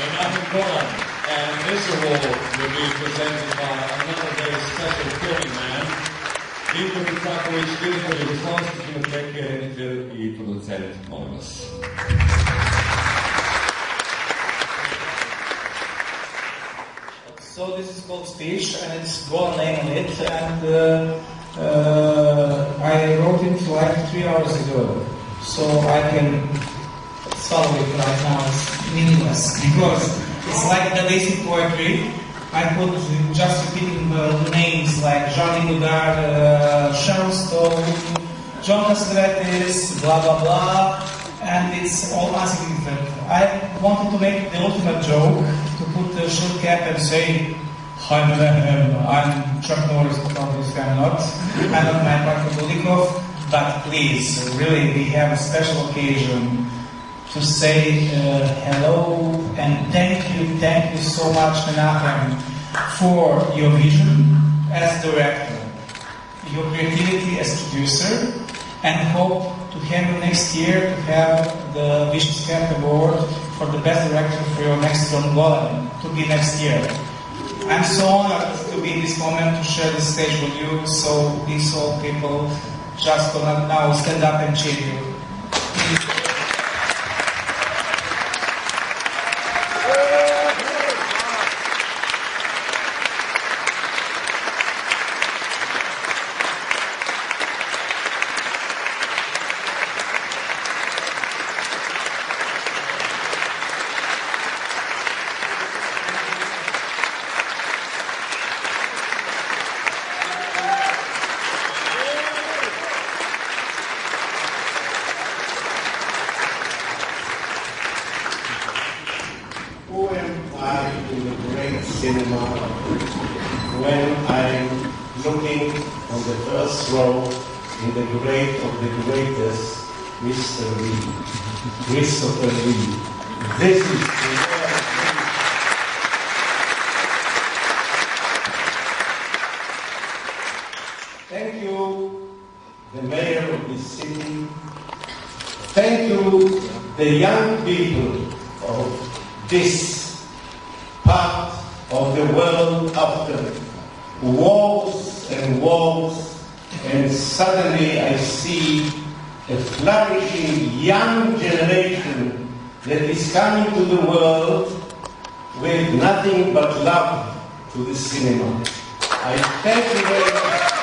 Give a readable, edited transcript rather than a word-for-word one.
Menahem Golan, and this award will be presented by another very special filming man, Dinko Vicaković, direktor Jugoslavske kinoteke, reditelj I producent, molim vas. So this is called Speech, and it's Golan name on it, and I wrote it like 3 hours ago, so I can swallow it right now. It's meaningless because it's like the basic poetry. I put just repeating the names like Jean Godard, Sharon Stone, John Cassavetes, blah blah blah, and it's all insignificant. I wanted to make the ultimate joke, to put the short cap and say, "Hi Menahem, I'm Chuck Norris, but obviously I'm not. I'm not my partner Podelitev, but please, really, we have a special occasion to say hello and thank you so much, Menahem, for your vision as director, your creativity as producer, and hope to have you next year to have the Vision Cap Award for the best director for your next film, Golan, to be next year. I'm so honored to be in this moment to share the stage with you, so these all people just gonna now stand up and cheer you. Who am I in the great cinema when I'm looking on the first row in the great of the greatest, Mr. Lee, Christopher Lee. This is the world. Thank you, the mayor of this city. Thank you, the young people of this part of the world after wars and wars, and suddenly I see a flourishing young generation that is coming to the world with nothing but love to the cinema. I thank you very much.